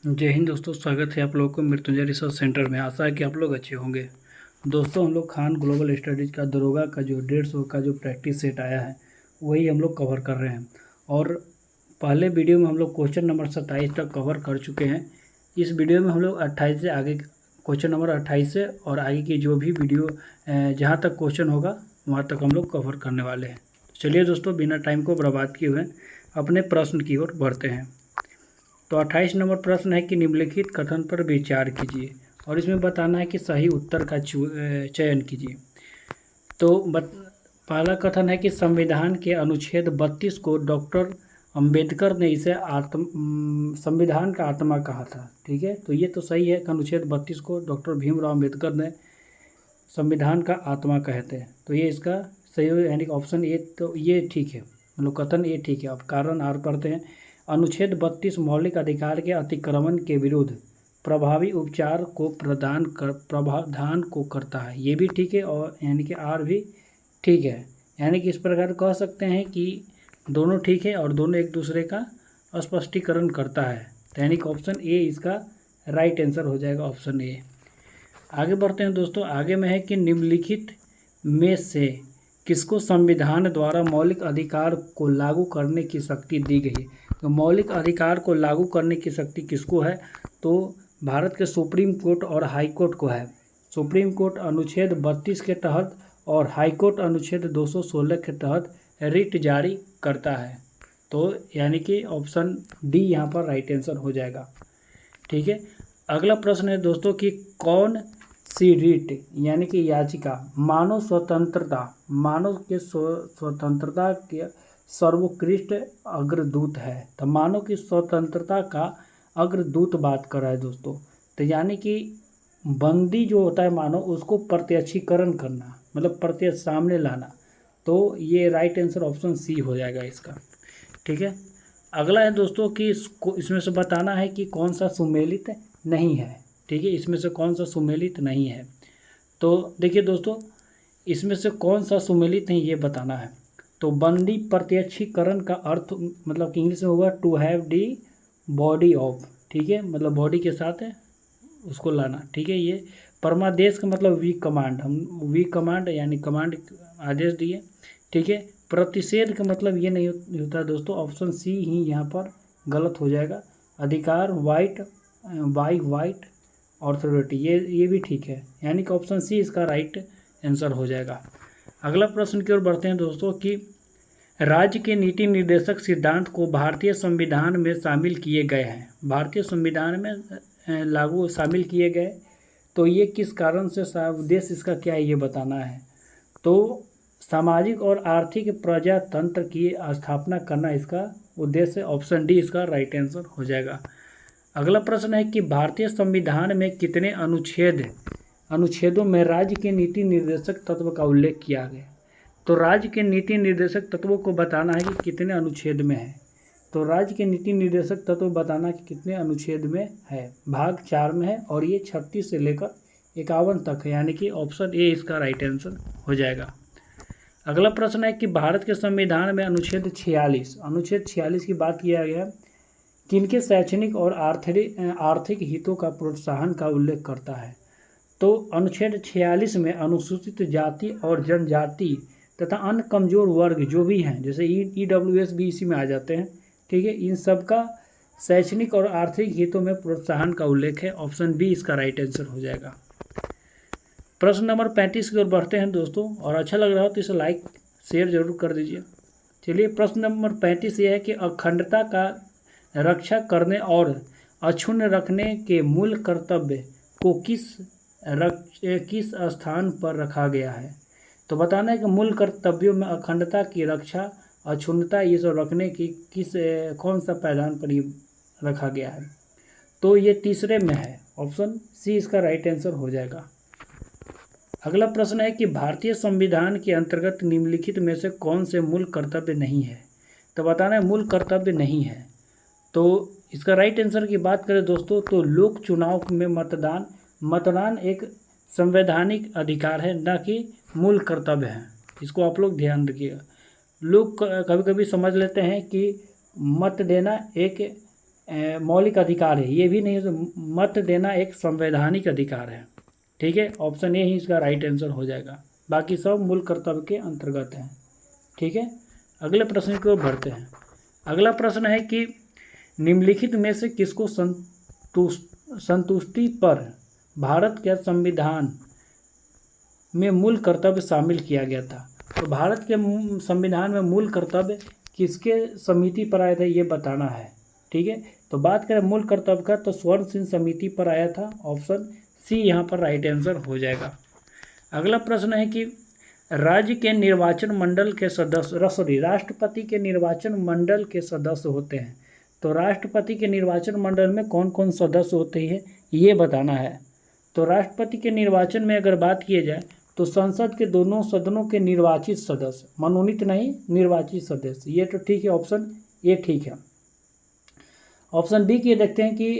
जय हिंद दोस्तों, स्वागत है आप लोगों को मृत्युंजय रिसर्च सेंटर में। आशा है कि आप लोग अच्छे होंगे। दोस्तों, हम लोग खान ग्लोबल स्टडीज़ का दरोगा का जो 150 का जो प्रैक्टिस सेट आया है वही हम लोग कवर कर रहे हैं। और पहले वीडियो में हम लोग क्वेश्चन नंबर 27 तक कवर कर चुके हैं। इस वीडियो में हम लोग 28 से आगे, क्वेश्चन नंबर 28 से और आगे की जो भी वीडियो जहाँ तक क्वेश्चन होगा वहाँ तक हम लोग कवर करने वाले हैं। चलिए दोस्तों, बिना टाइम को बर्बाद किए हुए अपने प्रश्न की ओर बढ़ते हैं। तो 28 नंबर प्रश्न है कि निम्नलिखित कथन पर विचार कीजिए और इसमें बताना है कि सही उत्तर का चयन कीजिए। तो पहला कथन है कि संविधान के अनुच्छेद 32 को डॉक्टर अंबेडकर ने इसे संविधान का आत्मा कहा था। ठीक है, तो ये तो सही है कि अनुच्छेद 32 को डॉक्टर भीमराव अंबेडकर ने संविधान का आत्मा कहते हैं। तो ये इसका सही हो, यानी कि ऑप्शन ए, तो ये ठीक है, मतलब कथन ए ठीक है। अब कारण आर पढ़ते हैं। अनुच्छेद 32 मौलिक अधिकार के अतिक्रमण के विरुद्ध प्रभावी उपचार को प्रावधान को करता है। ये भी ठीक है, और यानी कि आर भी ठीक है। यानी कि इस प्रकार कह सकते हैं कि दोनों ठीक है और दोनों एक दूसरे का स्पष्टीकरण करता है। तो यानी कि ऑप्शन ए इसका राइट आंसर हो जाएगा, ऑप्शन ए। आगे बढ़ते हैं दोस्तों। आगे में है कि निम्नलिखित में से किसको संविधान द्वारा मौलिक अधिकार को लागू करने की शक्ति दी गई है। तो मौलिक अधिकार को लागू करने की शक्ति किसको है? तो भारत के सुप्रीम कोर्ट और हाई कोर्ट को है। सुप्रीम कोर्ट अनुच्छेद 32 के तहत और हाई कोर्ट अनुच्छेद 216 के तहत रिट जारी करता है। तो यानी कि ऑप्शन डी यहाँ पर राइट आंसर हो जाएगा। ठीक है, अगला प्रश्न है दोस्तों कि कौन सी रिट यानी कि याचिका मानव के स्वतंत्रता के सर्वोत्कृष्ट अग्रदूत है। तो मानव की स्वतंत्रता का अग्रदूत बात कर रहा है दोस्तों। तो यानी कि बंदी जो होता है मानव, उसको प्रत्यक्षीकरण करना, मतलब प्रत्यक्ष सामने लाना। तो ये राइट आंसर ऑप्शन सी हो जाएगा इसका। ठीक है, अगला है दोस्तों कि इसमें से बताना है कि कौन सा सुमेलित नहीं है। ठीक है, इसमें से कौन सा सुमेलित नहीं है। तो देखिए दोस्तों, इसमें से कौन सा सुमेलित नहीं ये बताना है। तो बंदी प्रत्यक्षीकरण का अर्थ मतलब कि इंग्लिश में होगा to have the body of. ठीक है, मतलब बॉडी के साथ है उसको लाना। ठीक है, ये परमादेश का मतलब वी कमांड, हम वी कमांड यानी कमांड आदेश दिए। ठीक है, प्रतिषेध का मतलब ये नहीं होता दोस्तों, ऑप्शन सी ही यहाँ पर गलत हो जाएगा। अधिकार वाइट ऑथोरिटी, ये भी ठीक है, यानी कि ऑप्शन सी इसका राइट आंसर हो जाएगा। अगला प्रश्न की ओर बढ़ते हैं दोस्तों कि राज्य के नीति निर्देशक सिद्धांत को भारतीय संविधान में शामिल किए गए हैं। भारतीय संविधान में लागू शामिल किए गए, तो ये किस कारण से, उद्देश्य इसका क्या है ये बताना है। तो सामाजिक और आर्थिक प्रजातंत्र की स्थापना करना इसका उद्देश्य, ऑप्शन डी इसका राइट आंसर हो जाएगा। अगला प्रश्न है कि भारतीय संविधान में कितने अनुच्छेदों में राज्य के नीति निर्देशक तत्व का उल्लेख किया गया। तो राज्य के नीति निर्देशक तत्वों को बताना है कि कितने अनुच्छेद में है। तो राज्य के नीति निर्देशक तत्व बताना कि कितने अनुच्छेद में है। भाग 4 में है और ये 36 से लेकर 51 तक है, यानी कि ऑप्शन ए इसका राइट आंसर हो जाएगा। अगला प्रश्न है कि भारत के संविधान में अनुच्छेद 46 की बात किया गया, किनके शैक्षणिक और आर्थिक हितों का प्रोत्साहन का उल्लेख करता है। तो अनुच्छेद 46 में अनुसूचित जाति और जनजाति तथा अन्य कमजोर वर्ग जो भी हैं, जैसे EWS भी इसी में आ जाते हैं। ठीक है, इन सब का शैक्षणिक और आर्थिक हितों में प्रोत्साहन का उल्लेख है। ऑप्शन बी इसका राइट आंसर हो जाएगा। प्रश्न नंबर 35 की ओर बढ़ते हैं दोस्तों, और अच्छा लग रहा हो तो इसे लाइक शेयर जरूर कर दीजिए। चलिए, प्रश्न नंबर 35 ये है कि अखंडता का रक्षा करने और अक्षुण्ण रखने के मूल कर्तव्य को किस स्थान पर रखा गया है। तो बताना है कि मूल कर्तव्यों में अखंडता की रक्षा, अक्षुण्णता ये सब रखने की कौन सा पायदान पर ये रखा गया है। तो ये तीसरे में है, ऑप्शन सी इसका राइट आंसर हो जाएगा। अगला प्रश्न है कि भारतीय संविधान के अंतर्गत निम्नलिखित में से कौन से मूल कर्तव्य नहीं है। तो बताना है मूल कर्तव्य नहीं है। तो इसका राइट आंसर की बात करें दोस्तों, तो लोक चुनाव में मतदान एक संवैधानिक अधिकार है, न कि मूल कर्तव्य है। इसको आप लोग ध्यान रखिएगा। लोग कभी कभी समझ लेते हैं कि मत देना एक मौलिक अधिकार है, ये भी नहीं है। तो मत देना एक संवैधानिक अधिकार है। ठीक है, ऑप्शन ए ही इसका राइट आंसर हो जाएगा, बाकी सब मूल कर्तव्य के अंतर्गत हैं। ठीक है, अगले प्रश्न की ओर बढ़ते हैं। अगला प्रश्न है कि निम्नलिखित में से किसको संतुष्टि पर भारत के संविधान में मूल कर्तव्य शामिल किया गया था। तो भारत के संविधान में मूल कर्तव्य किसके समिति पर आया था, ये बताना है। ठीक है, तो बात करें मूल कर्तव्य का, तो स्वर्ण सिंह समिति पर आया था। ऑप्शन सी यहाँ पर राइट आंसर हो जाएगा। अगला प्रश्न है कि राज्य के निर्वाचन मंडल के सदस्य राष्ट्रपति के निर्वाचन मंडल के सदस्य होते हैं। तो राष्ट्रपति के निर्वाचन मंडल में कौन कौन सदस्य होते हैं, ये बताना है। तो राष्ट्रपति के निर्वाचन में अगर बात की जाए तो संसद के दोनों सदनों के निर्वाचित सदस्य, मनोनीत नहीं, निर्वाचित सदस्य, ये तो ठीक है, ऑप्शन ए ठीक है। ऑप्शन बी की देखते हैं कि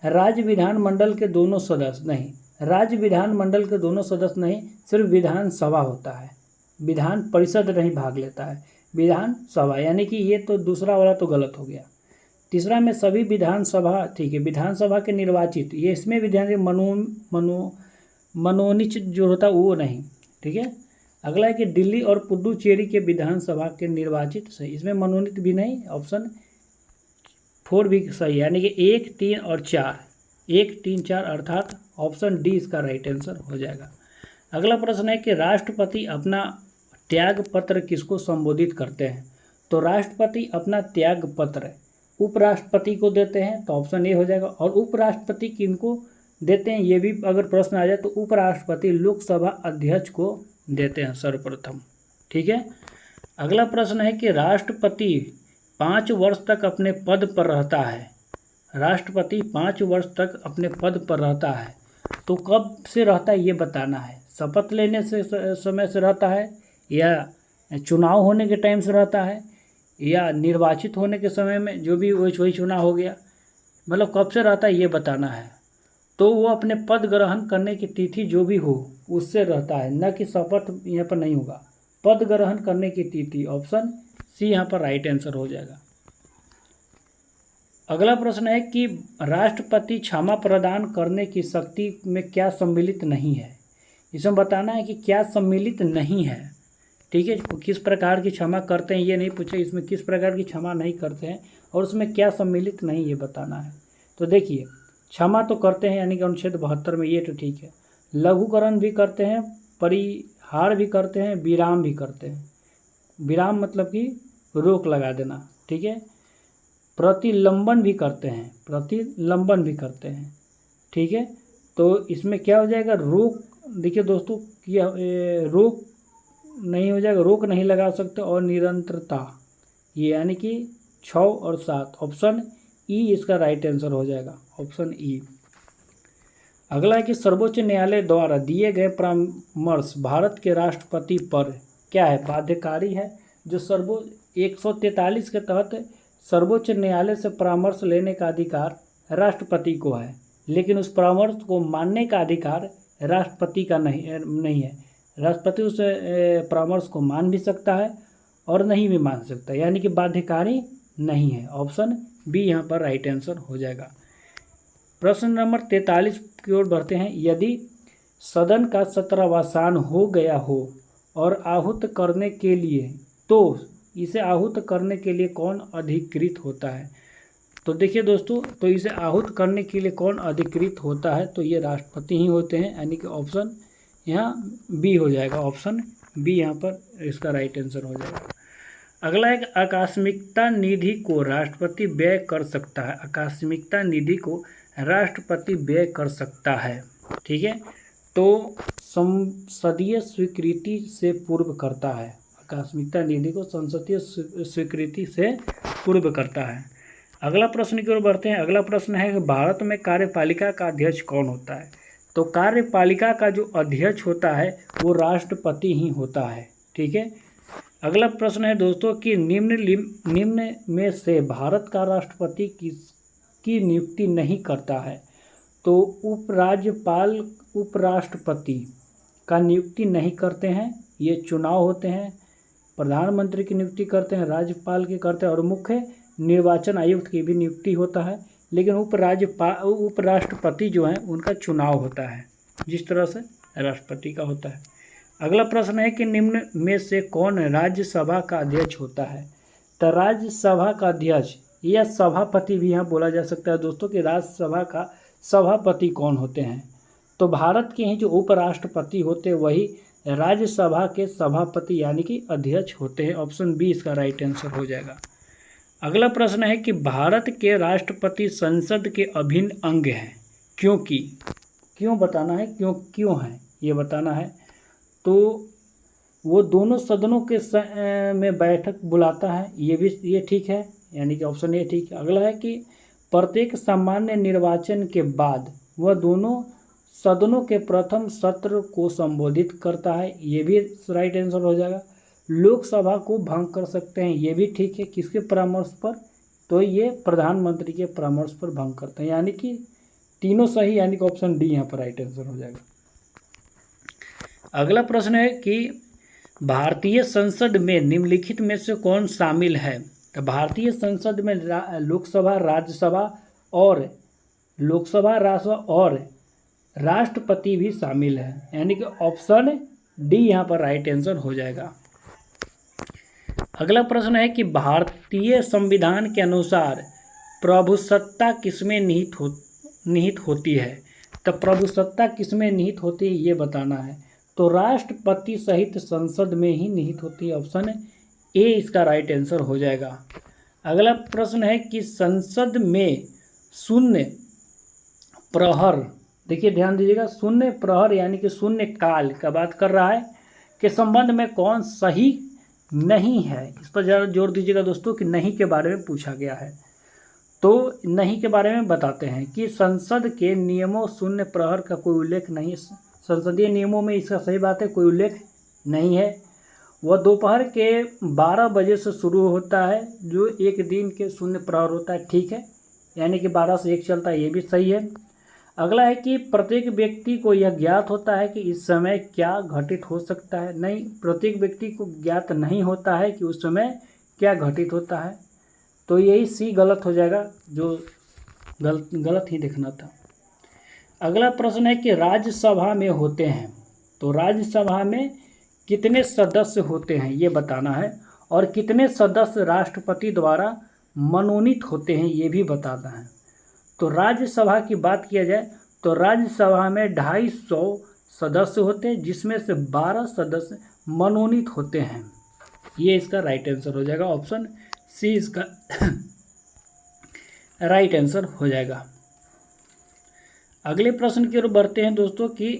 राज्य विधानमंडल के दोनों सदस्य नहीं, राज्य विधानमंडल के दोनों सदस्य नहीं, सिर्फ विधानसभा होता है, विधान परिषद नहीं भाग लेता है, विधानसभा, यानी कि ये तो दूसरा वाला तो गलत हो गया। तीसरा में सभी विधानसभा, ठीक है, विधानसभा के निर्वाचित, ये इसमें विधान मनोनीत जो होता है वो नहीं। ठीक है, अगला है कि दिल्ली और पुडुचेरी के विधानसभा के निर्वाचित सही, इसमें मनोनीत भी नहीं, ऑप्शन 4 भी सही, यानी कि 1, 3 और 4, 1, 3, 4 अर्थात ऑप्शन डी इसका राइट आंसर हो जाएगा। अगला प्रश्न है कि राष्ट्रपति अपना त्याग पत्र किसको संबोधित करते हैं। तो राष्ट्रपति अपना त्याग पत्र उपराष्ट्रपति को देते हैं, तो ऑप्शन ए हो जाएगा। और उपराष्ट्रपति किनको देते हैं, ये भी अगर प्रश्न आ जाए तो उपराष्ट्रपति लोकसभा अध्यक्ष को देते हैं सर्वप्रथम। ठीक है, अगला प्रश्न है कि राष्ट्रपति 5 वर्ष तक अपने पद पर रहता है। राष्ट्रपति 5 वर्ष तक अपने पद पर रहता है, तो कब से रहता है ये बताना है। शपथ लेने से समय से रहता है, या चुनाव होने के टाइम से रहता है, या निर्वाचित होने के समय में, जो भी वही चुनाव हो गया, मतलब कब से रहता है ये बताना है। तो वो अपने पद ग्रहण करने की तिथि जो भी हो उससे रहता है, न कि शपथ यहाँ पर नहीं होगा, पद ग्रहण करने की तिथि, ऑप्शन सी यहाँ पर राइट आंसर हो जाएगा। अगला प्रश्न है कि राष्ट्रपति क्षमा प्रदान करने की शक्ति में क्या सम्मिलित नहीं है। इसमें बताना है कि क्या सम्मिलित नहीं है। ठीक है, किस प्रकार की क्षमा करते हैं ये नहीं पूछे, इसमें किस प्रकार की क्षमा नहीं करते हैं और उसमें क्या सम्मिलित नहीं ये बताना है। तो देखिए, क्षमा तो करते हैं, यानी कि अनुच्छेद 72 में, ये तो ठीक है। लघुकरण भी करते हैं, परिहार भी करते हैं, विराम भी करते हैं। विराम मतलब कि रोक लगा देना। ठीक है, प्रतिलंबन भी करते हैं, प्रतिलंबन भी करते हैं। ठीक है, तो इसमें क्या हो जाएगा, रोक, देखिए दोस्तों, रोक नहीं हो जाएगा, रोक नहीं लगा सकते, और निरंतरता, ये यानी कि 6 और 7, ऑप्शन ई इसका राइट आंसर हो जाएगा, ऑप्शन ई। अगला है कि सर्वोच्च न्यायालय द्वारा दिए गए परामर्श भारत के राष्ट्रपति पर क्या है, बाध्यकारी है। जो 143 के तहत सर्वोच्च न्यायालय से परामर्श लेने का अधिकार राष्ट्रपति को है, लेकिन उस परामर्श को मानने का अधिकार राष्ट्रपति का नहीं है। राष्ट्रपति उस परामर्श को मान भी सकता है और नहीं भी मान सकता, यानी कि बाध्यकारी नहीं है। ऑप्शन बी यहाँ पर राइट आंसर हो जाएगा। प्रश्न नंबर 43 की ओर बढ़ते हैं। यदि सदन का सत्रावसान हो गया हो और आहूत करने के लिए, तो इसे आहूत करने के लिए कौन अधिकृत होता है। तो देखिए दोस्तों, तो इसे आहूत करने के लिए कौन अधिकृत होता है, तो ये राष्ट्रपति ही होते हैं, यानी कि ऑप्शन यहाँ बी हो जाएगा, ऑप्शन बी यहाँ पर इसका राइट आंसर हो जाएगा। अगला एक आकस्मिकता निधि को राष्ट्रपति व्यय कर सकता है। आकस्मिकता निधि को राष्ट्रपति व्यय कर सकता है। ठीक है, तो संसदीय स्वीकृति से पूर्व करता है। आकस्मिकता निधि को संसदीय स्वीकृति से पूर्व करता है। अगला प्रश्न की ओर बढ़ते हैं। अगला प्रश्न है कि भारत में कार्यपालिका का अध्यक्ष कौन होता है। तो कार्यपालिका का जो अध्यक्ष होता है वो राष्ट्रपति ही होता है। ठीक है, अगला प्रश्न है दोस्तों कि निम्न में से भारत का राष्ट्रपति किसकी नियुक्ति नहीं करता है। तो उपराज्यपाल उपराष्ट्रपति का नियुक्ति नहीं करते हैं, ये चुनाव होते हैं। प्रधानमंत्री की नियुक्ति करते हैं, राज्यपाल की करते हैं, और मुख्य निर्वाचन आयुक्त की भी नियुक्ति होता है, लेकिन उपराष्ट्रपति जो हैं उनका चुनाव होता है, जिस तरह से राष्ट्रपति का होता है। अगला प्रश्न है कि निम्न में से कौन राज्यसभा का अध्यक्ष होता है। तो राज्यसभा का अध्यक्ष या सभापति भी यहाँ बोला जा सकता है दोस्तों कि राज्यसभा का सभापति कौन होते हैं। तो भारत के ही जो उपराष्ट्रपति होते हैं वही राज्यसभा के सभापति यानी कि अध्यक्ष होते हैं। ऑप्शन बी इसका राइट आंसर हो जाएगा। अगला प्रश्न है कि भारत के राष्ट्रपति संसद के अभिन्न अंग हैं, क्योंकि क्यों बताना है, क्यों है ये बताना है। तो वो दोनों सदनों के में बैठक बुलाता है, ये ठीक है, यानी कि ऑप्शन ए ठीक है। अगला है कि प्रत्येक सामान्य निर्वाचन के बाद वह दोनों सदनों के प्रथम सत्र को संबोधित करता है, ये भी राइट आंसर हो जाएगा। लोकसभा को भंग कर सकते हैं, ये भी ठीक है। किसके परामर्श पर, तो ये प्रधानमंत्री के परामर्श पर भंग करते हैं, यानी कि तीनों सही, यानी कि ऑप्शन डी यहाँ पर राइट आंसर हो जाएगा। अगला प्रश्न है कि भारतीय संसद में निम्नलिखित में से कौन शामिल है। तो भारतीय संसद में लोकसभा, राज्यसभा और राष्ट्रपति भी शामिल है, यानी कि ऑप्शन डी यहाँ पर राइट आंसर हो जाएगा। अगला प्रश्न है कि भारतीय संविधान के अनुसार प्रभुसत्ता किसमें निहित होती है। तो प्रभुसत्ता किसमें निहित होती है ये बताना है। तो राष्ट्रपति सहित संसद में ही निहित होती है, ऑप्शन ए इसका राइट आंसर हो जाएगा। अगला प्रश्न है कि संसद में शून्य प्रहर, देखिए ध्यान दीजिएगा, शून्य प्रहर यानी कि शून्य काल का बात कर रहा है, के संबंध में कौन सही नहीं है। इस पर ज़रा जोर दीजिएगा दोस्तों कि नहीं के बारे में पूछा गया है। तो नहीं के बारे में बताते हैं कि संसद के नियमों शून्य प्रहर का कोई उल्लेख नहीं है, संसदीय नियमों में इसका सही बात है, कोई उल्लेख नहीं है। वह दोपहर के 12 बजे से शुरू होता है, जो एक दिन के शून्य प्रहर होता है, ठीक है, यानी कि 12 से 1 चलता है, ये भी सही है। अगला है कि प्रत्येक व्यक्ति को यह ज्ञात होता है कि इस समय क्या घटित हो सकता है। नहीं, प्रत्येक व्यक्ति को ज्ञात नहीं होता है कि उस समय क्या घटित होता है, तो यही सी गलत हो जाएगा, जो गलत ही देखना था। अगला प्रश्न है कि राज्यसभा में होते हैं, तो राज्यसभा में कितने सदस्य होते हैं ये बताना है, और कितने सदस्य राष्ट्रपति द्वारा मनोनीत होते हैं ये भी बताना है। तो राज्यसभा की बात किया जाए तो राज्यसभा में 250 सदस्य होते हैं, जिसमें से 12 सदस्य मनोनीत होते हैं, ये इसका राइट आंसर हो जाएगा। ऑप्शन सी इसका राइट आंसर हो जाएगा। अगले प्रश्न की ओर बढ़ते हैं दोस्तों कि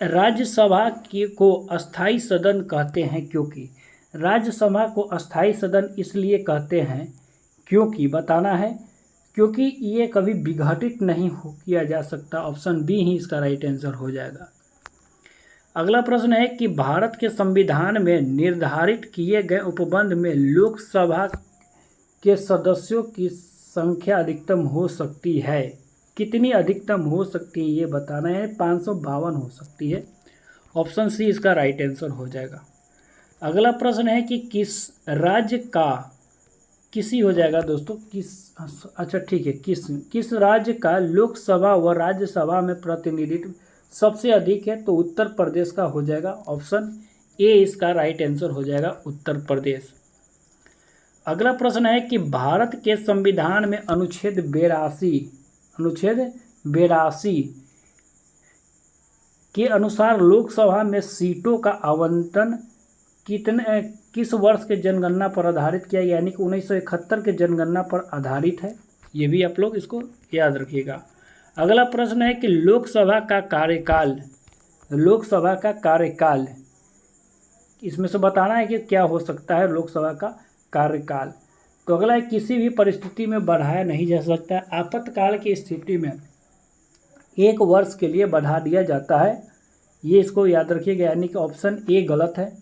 राज्यसभा को अस्थाई सदन कहते हैं, क्योंकि राज्यसभा को अस्थाई सदन इसलिए कहते हैं क्योंकि बताना है, क्योंकि ये कभी विघटित नहीं किया जा सकता। ऑप्शन बी ही इसका राइट आंसर हो जाएगा। अगला प्रश्न है कि भारत के संविधान में निर्धारित किए गए उपबंध में लोकसभा के सदस्यों की संख्या अधिकतम हो सकती है, कितनी अधिकतम हो सकती है ये बताना है। 552 हो सकती है, ऑप्शन सी इसका राइट आंसर हो जाएगा। अगला प्रश्न है कि किस राज्य का, किसी हो जाएगा दोस्तों, अच्छा ठीक है, किस राज्य का लोकसभा व राज्यसभा में प्रतिनिधित्व सबसे अधिक है। तो उत्तर प्रदेश का हो जाएगा, ऑप्शन ए इसका राइट आंसर हो जाएगा, उत्तर प्रदेश। अगला प्रश्न है कि भारत के संविधान में अनुच्छेद 82 के अनुसार लोकसभा में सीटों का आवंटन किस वर्ष के जनगणना पर आधारित किया, यानी कि 1971 के जनगणना पर आधारित है, ये भी आप लोग इसको याद रखिएगा। अगला प्रश्न है कि लोकसभा का कार्यकाल इसमें से बताना है कि क्या हो सकता है लोकसभा का कार्यकाल। तो अगला है किसी भी परिस्थिति में बढ़ाया नहीं जा सकता। आपातकाल की स्थिति में 1 वर्ष के लिए बढ़ा दिया जाता है, ये इसको याद रखिएगा, यानी कि ऑप्शन ए गलत है।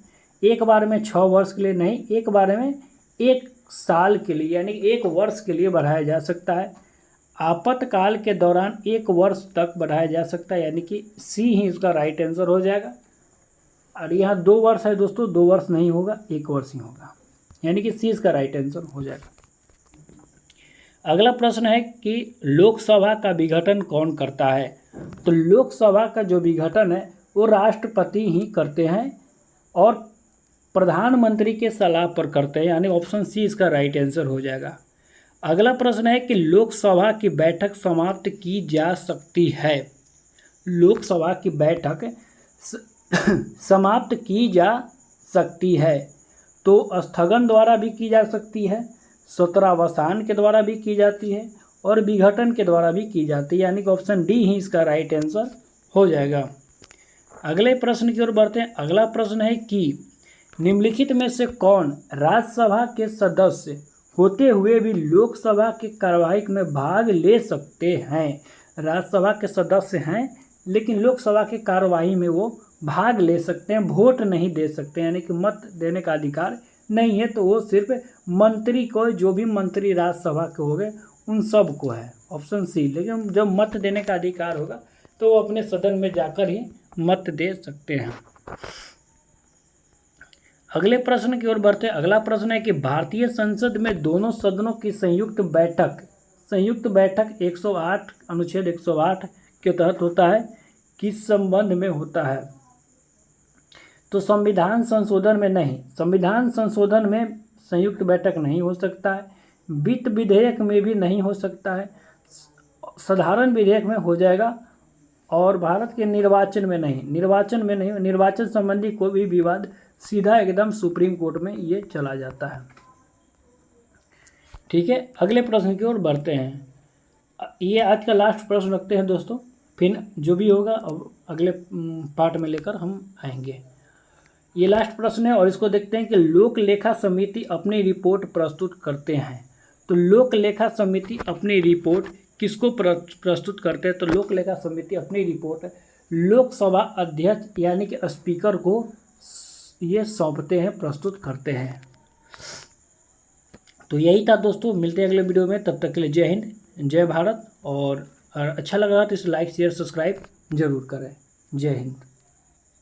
एक बार में 6 वर्ष के लिए नहीं, एक बार में 1 साल के लिए यानी 1 वर्ष के लिए बढ़ाया जा सकता है। आपातकाल के दौरान 1 वर्ष तक बढ़ाया जा सकता है, यानी कि सी ही इसका राइट आंसर हो जाएगा। और यहाँ 2 वर्ष है दोस्तों, 2 वर्ष नहीं होगा, 1 वर्ष ही होगा, यानी कि सी इसका राइट आंसर हो जाएगा। अगला प्रश्न है कि लोकसभा का विघटन कौन करता है। तो लोकसभा का जो विघटन है वो राष्ट्रपति ही करते हैं और प्रधानमंत्री के सलाह पर करते हैं, यानी ऑप्शन सी इसका राइट आंसर हो जाएगा। अगला प्रश्न है कि लोकसभा की बैठक समाप्त की जा सकती है। लोकसभा की बैठक समाप्त की जा सकती है तो स्थगन द्वारा भी की जा सकती है, सत्रावसान के द्वारा भी की जाती है और विघटन के द्वारा भी की जाती है, यानी कि ऑप्शन डी ही इसका राइट आंसर हो जाएगा। अगले प्रश्न की ओर बढ़ते हैं। अगला प्रश्न है कि निम्नलिखित में से कौन राज्यसभा के सदस्य होते हुए भी लोकसभा की कार्यवाही में भाग ले सकते हैं। राज्यसभा के सदस्य हैं लेकिन लोकसभा की कार्यवाही में वो भाग ले सकते हैं, वोट नहीं दे सकते, यानी कि मत देने का अधिकार नहीं है। तो वो सिर्फ मंत्री को, जो भी मंत्री राज्यसभा के हो गए उन सब को है, ऑप्शन सी। लेकिन जब मत देने का अधिकार होगा तो वो अपने सदन में जाकर ही मत दे सकते हैं। अगले प्रश्न की ओर बढ़ते हैं। अगला प्रश्न है कि भारतीय संसद में दोनों सदनों की संयुक्त बैठक 108 अनुच्छेद 108 के तहत होता है, किस संबंध में होता है। तो संविधान संशोधन में नहीं, संविधान संशोधन में संयुक्त बैठक नहीं हो सकता है, वित्त विधेयक में भी नहीं हो सकता है, साधारण विधेयक में हो जाएगा और भारत के निर्वाचन में नहीं, निर्वाचन संबंधी कोई भी विवाद सीधा एकदम सुप्रीम कोर्ट में ये चला जाता है। ठीक है, अगले प्रश्न की ओर बढ़ते हैं। ये आज का लास्ट प्रश्न रखते हैं दोस्तों, फिर जो भी होगा अब अगले पार्ट में लेकर हम आएंगे। ये लास्ट प्रश्न है और इसको देखते हैं कि लोक लेखा समिति अपनी रिपोर्ट प्रस्तुत करते हैं। तो लोक लेखा समिति अपनी रिपोर्ट किसको प्रस्तुत करते हैं। तो लोक लेखा समिति अपनी रिपोर्ट लोकसभा अध्यक्ष यानी कि स्पीकर को ये सौंपते हैं, प्रस्तुत करते हैं। तो यही था दोस्तों, मिलते हैं अगले वीडियो में, तब तक के लिए जय हिंद, जय भारत। और अच्छा लग रहा तो इसे लाइक शेयर सब्सक्राइब जरूर करें। जय हिंद।